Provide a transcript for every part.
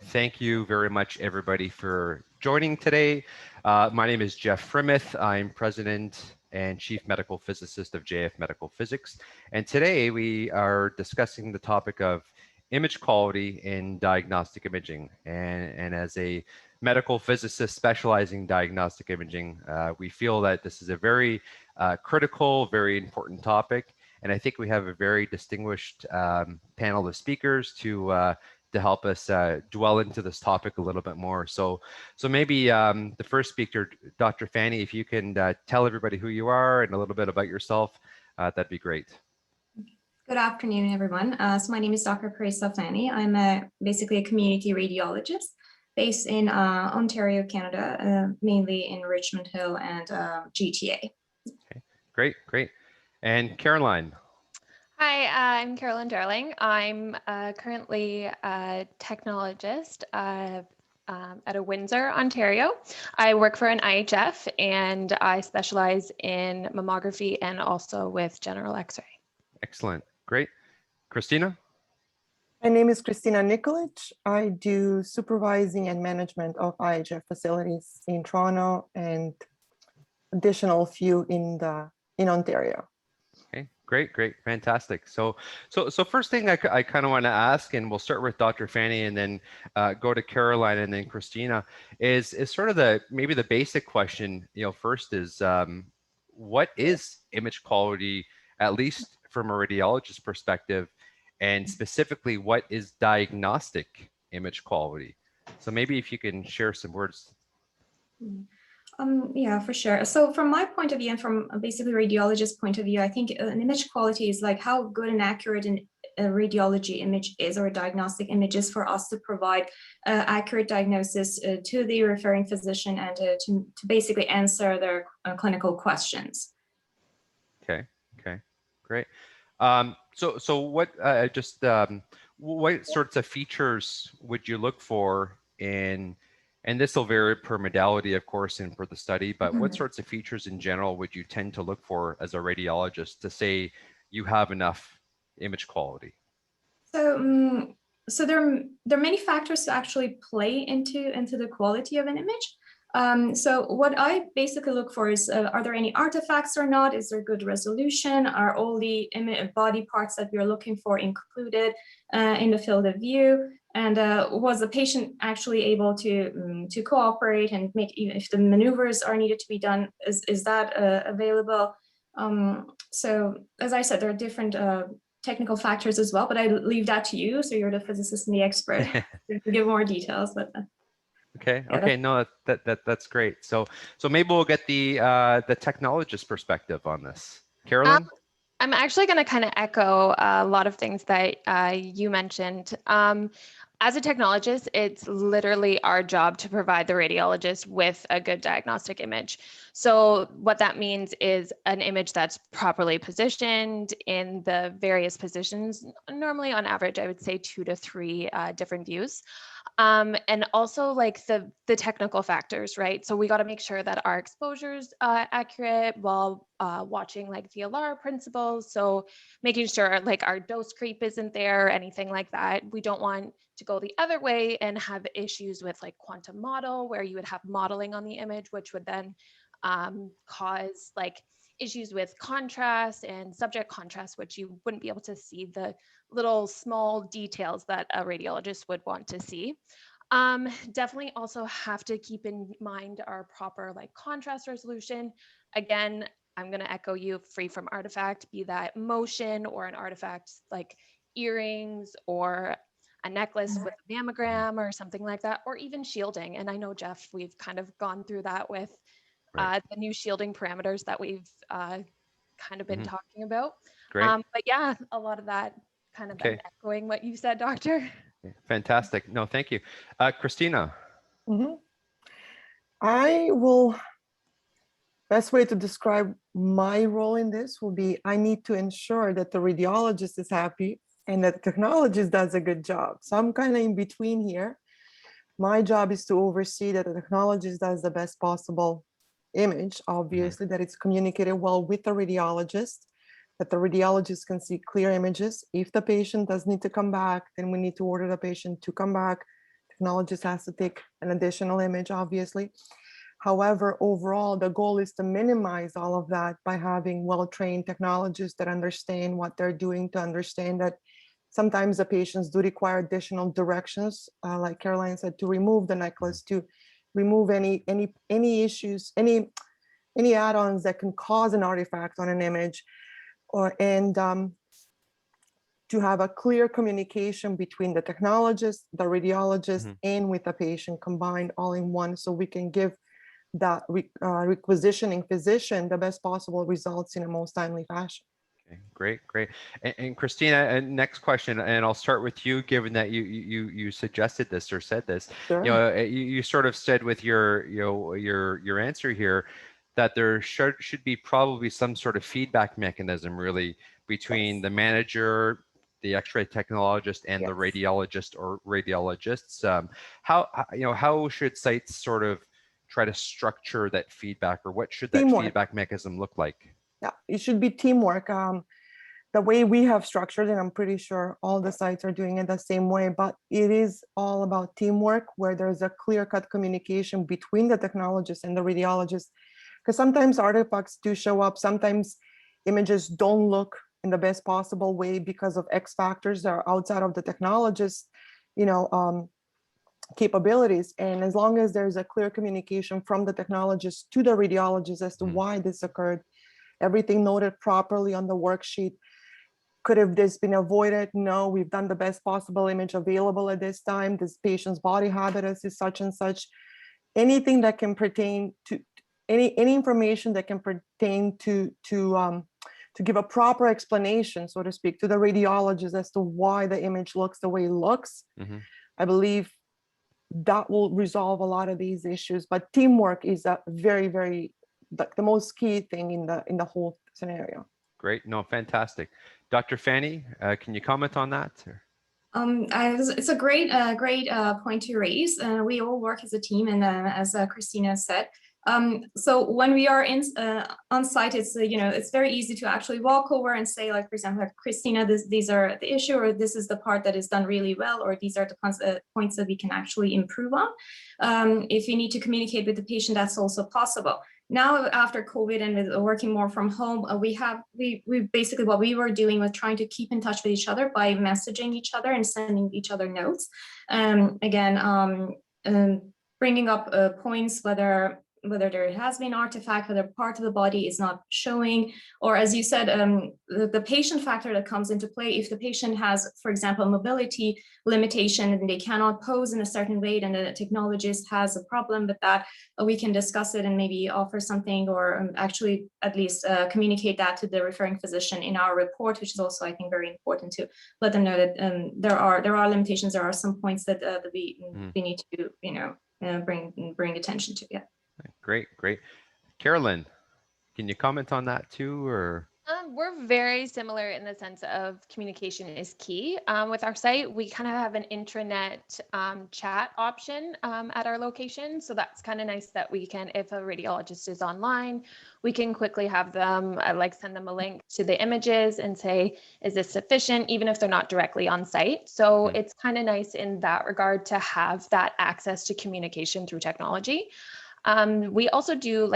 Thank you very much, everybody, for joining today. My name is Jeff Frimith. I'm President and Chief Medical Physicist of JF Medical Physics. And today we are discussing the topic of image quality in diagnostic imaging. And as a medical physicist specializing in diagnostic imaging, we feel that this is a very critical, very important topic. And I think we have a very distinguished panel of speakers to help us dwell into this topic a little bit more. So maybe the first speaker, Dr. Fanny, if you can tell everybody who you are and a little bit about yourself, that'd be great. Good afternoon, everyone. So my name is Dr. Parisa Fanny. I'm basically a community radiologist based in Ontario, Canada, mainly in Richmond Hill and GTA. Okay, great. And Caroline. Hi, I'm Carolyn Darling. I'm currently a technologist at a Windsor, Ontario. I work for an IHF and I specialize in mammography and also with general X-ray. Excellent, great. Christina? My name is Christina Nikolic. I do supervising and management of IHF facilities in Toronto and additional few in Ontario. Okay, great, fantastic. So first thing I kind of want to ask, and we'll start with Dr. Fanny and then go to Caroline and then Christina, is sort of maybe the basic question, first is what is image quality, at least from a radiologist perspective, and specifically what is diagnostic image quality? So maybe if you can share some words. Yeah, for sure. So from my point of view and from basically radiologist point of view, I think an image quality is like how good and accurate a radiology image is or a diagnostic image is for us to provide accurate diagnosis to the referring physician and to basically answer their clinical questions. Okay, great. So what what sorts of features would you look for in, and this will vary per modality, of course, and for the study, but what sorts of features in general would you tend to look for as a radiologist to say you have enough image quality? So there are many factors to actually play into the quality of an image. So what I basically look for is, are there any artifacts or not? Is there good resolution? Are all the body parts that we're looking for included in the field of view? And was the patient actually able to cooperate and make, even if the maneuvers are needed to be done, is that available? So as I said, there are different technical factors as well, but I leave that to you. So you're the physicist and the expert to give more details. But okay, no, that's great. So maybe we'll get the technologist perspective on this. Carolyn? I'm actually going to kind of echo a lot of things that you mentioned. As a technologist, it's literally our job to provide the radiologist with a good diagnostic image. So what that means is an image that's properly positioned in the various positions, normally on average, I would say 2 to 3 different views. And also like the technical factors, right? So we got to make sure that our exposure's accurate while watching like VLR principles. So making sure like our dose creep isn't there or anything like that. We don't want to go the other way and have issues with like quantum model where you would have modeling on the image, which would then cause like issues with contrast and subject contrast, which you wouldn't be able to see the little small details that a radiologist would want to see. Definitely also have to keep in mind our proper like contrast resolution. Again, I'm going to echo you, free from artifact, be that motion or an artifact like earrings or a necklace with a mammogram or something like that, or even shielding. And I know, Jeff, we've kind of gone through that with the new shielding parameters that we've kind of been talking about. Great. But yeah, a lot of that kind of echoing what you said, Doctor. Fantastic. No, thank you. Christina. Best way to describe my role in this will be, I need to ensure that the radiologist is happy and that the technologist does a good job. So I'm kind of in between here. My job is to oversee that the technologist does the best possible image, obviously, that it's communicated well with the radiologist, that the radiologist can see clear images. If the patient does need to come back, then we need to order the patient to come back. technologist has to take an additional image, obviously. However, overall, the goal is to minimize all of that by having well-trained technologists that understand what they're doing, to understand that sometimes the patients do require additional directions, like Caroline said, to remove the necklace, to remove any issues, any add-ons that can cause an artifact on an image, and to have a clear communication between the technologist, the radiologist, and with the patient combined all in one, so we can give that requisitioning physician the best possible results in a most timely fashion. Okay, great. And Christina, next question, and I'll start with you, given that you suggested this or said this. Sure. You know, you sort of said with your answer here that there should be probably some sort of feedback mechanism really between the manager, the X-ray technologist, and the radiologist or radiologists. How should sites sort of try to structure that feedback, or what should that feedback mechanism look like? Yeah, it should be teamwork. The way we have structured it, I'm pretty sure all the sites are doing it the same way, but it is all about teamwork where there's a clear-cut communication between the technologist and the radiologist. Because sometimes artifacts do show up, sometimes images don't look in the best possible way because of X factors that are outside of the technologist, capabilities. And as long as there's a clear communication from the technologist to the radiologist as to why this occurred, everything noted properly on the worksheet. Could have this been avoided? No, we've done the best possible image available at this time. This patient's body habitus is such and such. Anything that can pertain to any information that can pertain to give a proper explanation, so to speak, to the radiologist as to why the image looks the way it looks. I believe that will resolve a lot of these issues. But teamwork is a very, very the most key thing in the whole scenario. Great, no, fantastic. Dr. Fanny, can you comment on that? It's a great point to raise. We all work as a team, and as Christina said, so when we are on site, it's it's very easy to actually walk over and say, like, for example, like, Christina, these are the issue, or this is the part that is done really well, or these are the points that we can actually improve on. If you need to communicate with the patient, that's also possible. Now, after COVID and with working more from home, we basically, what we were doing was trying to keep in touch with each other by messaging each other and sending each other notes. Bringing up points, whether there has been artifact, whether part of the body is not showing, or as you said, the patient factor that comes into play. If the patient has, for example, mobility limitation and they cannot pose in a certain way, and the technologist has a problem with that, we can discuss it and maybe offer something, or actually at least communicate that to the referring physician in our report, which is also, I think, very important to let them know that there are limitations, there are some points that we need to bring attention to. Yeah. Great. Carolyn, can you comment on that too, or? We're very similar in the sense of communication is key. With our site, we kind of have an intranet chat option at our location. So that's kind of nice that we can, if a radiologist is online, we can quickly have them, send them a link to the images and say, is this sufficient, even if they're not directly on site. So it's kind of nice in that regard to have that access to communication through technology. We also do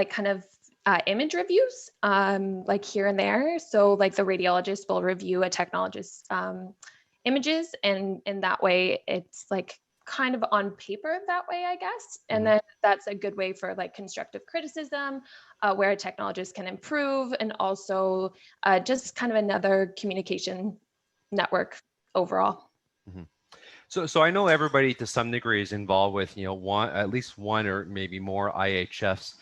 image reviews, here and there. So the radiologist will review a technologist's images, and in that way, it's kind of on paper that way, I guess. And then that's a good way for constructive criticism, where a technologist can improve, and also just kind of another communication network overall. So I know everybody to some degree is involved with at least one or maybe more IHFs.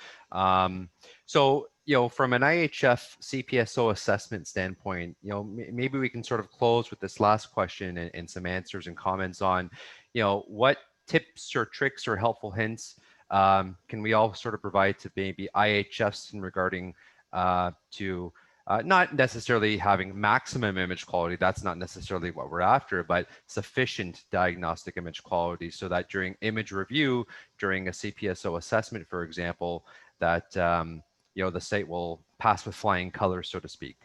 So from an IHF CPSO assessment standpoint, maybe we can sort of close with this last question and some answers and comments on what tips or tricks or helpful hints can we all sort of provide to maybe IHFs in regarding to not necessarily having maximum image quality, that's not necessarily what we're after, but sufficient diagnostic image quality, so that during image review, during a CPSO assessment, for example, that the site will pass with flying colors, so to speak.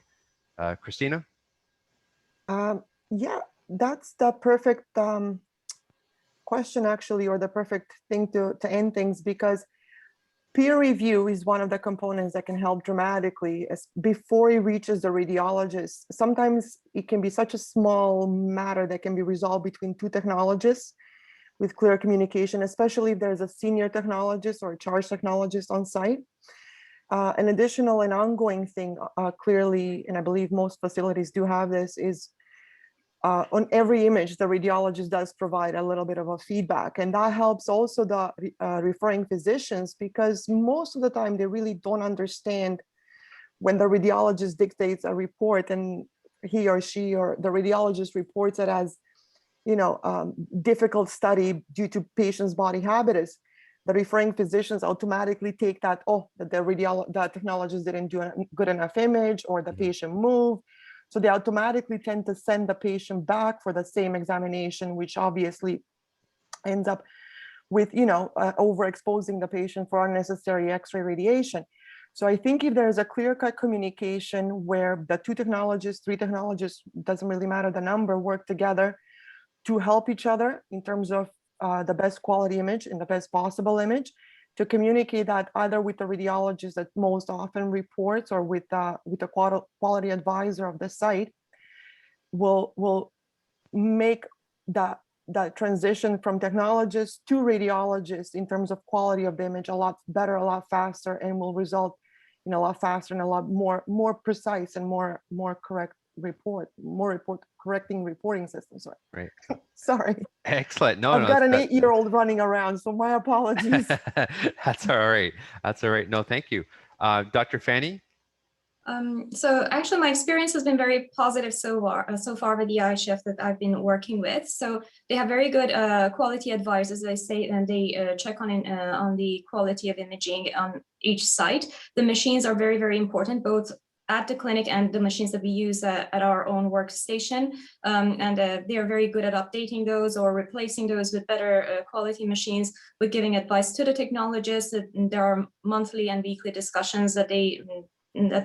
Christina? Yeah, that's the perfect question actually, or the perfect thing to end things, because peer review is one of the components that can help dramatically before it reaches the radiologist. Sometimes it can be such a small matter that can be resolved between two technologists with clear communication, especially if there's a senior technologist or a charge technologist on site. An additional and ongoing thing, clearly, and I believe most facilities do have this, is on every image, the radiologist does provide a little bit of a feedback, and that helps also the referring physicians, because most of the time they really don't understand when the radiologist dictates a report and he or she or the radiologist reports it as, you know, difficult study due to patient's body habitus. The referring physicians automatically take that, oh, that the technologist didn't do a good enough image, or the patient moved. So they automatically tend to send the patient back for the same examination, which obviously ends up with, you know, overexposing the patient for unnecessary X-ray radiation. So I think if there's a clear-cut communication where the two technologists, three technologists, doesn't really matter the number, work together to help each other in terms of the best quality image and the best possible image, to communicate that either with the radiologist that most often reports or with the quality advisor of the site, will make that transition from technologist to radiologist in terms of quality of the image a lot better, a lot faster, and will result in a lot faster and a lot more precise and more correct correcting reporting system. Sorry. Right. Sorry. Excellent. No, I've got an 8-year-old running around, so my apologies. That's all right. That's all right. No, thank you. Dr. Fanny? So actually, my experience has been very positive so far with the iChef that I've been working with. So they have very good quality advisors, as I say, and they check on the quality of imaging on each site. The machines are very, very important, both at the clinic and the machines that we use at our own workstation. And they are very good at updating those or replacing those with better quality machines, with giving advice to the technologists. There are monthly and weekly discussions that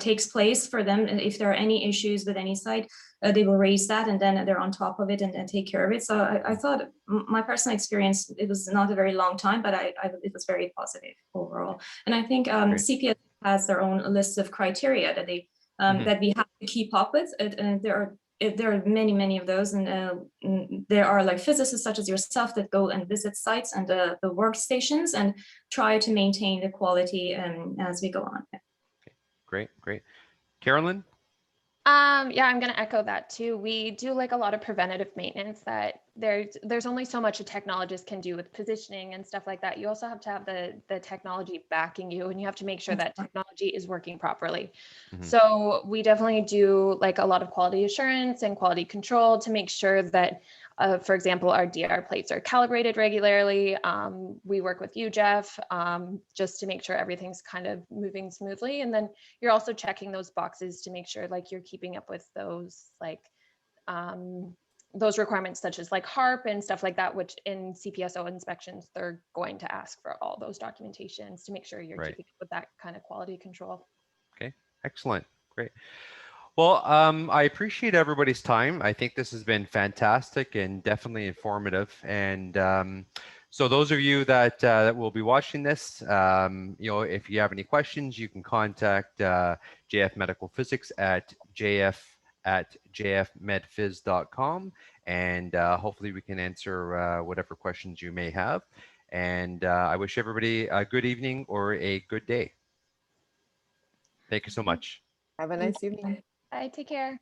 takes place for them. And if there are any issues with any site, they will raise that, and then they're on top of it and take care of it. So I thought, my personal experience, it was not a very long time, but it was very positive overall. And I think CPS has their own list of criteria that they that we have to keep up with. And there are many of those, and there are like physicists such as yourself that go and visit sites and the workstations and try to maintain the quality as we go on. Great. Carolyn? Yeah, I'm going to echo that too. We do like a lot of preventative maintenance, that there's only so much a technologist can do with positioning and stuff like that. You also have to have the technology backing you, and you have to make sure that technology is working properly. So we definitely do like a lot of quality assurance and quality control to make sure that, for example, our DR plates are calibrated regularly. We work with you, Jeff, just to make sure everything's kind of moving smoothly. And then you're also checking those boxes to make sure like you're keeping up with those like those requirements, such as like HARP and stuff like that, which in CPSO inspections, they're going to ask for all those documentations to make sure you're keeping up with that kind of quality control. Okay, excellent. Great. Well, I appreciate everybody's time. I think this has been fantastic and definitely informative. And so those of you that will be watching this, you know, if you have any questions, you can contact JF Medical Physics at jf@jfmedphys.com, and hopefully we can answer whatever questions you may have. And I wish everybody a good evening or a good day. Thank you so much. Have a nice evening. Bye, take care.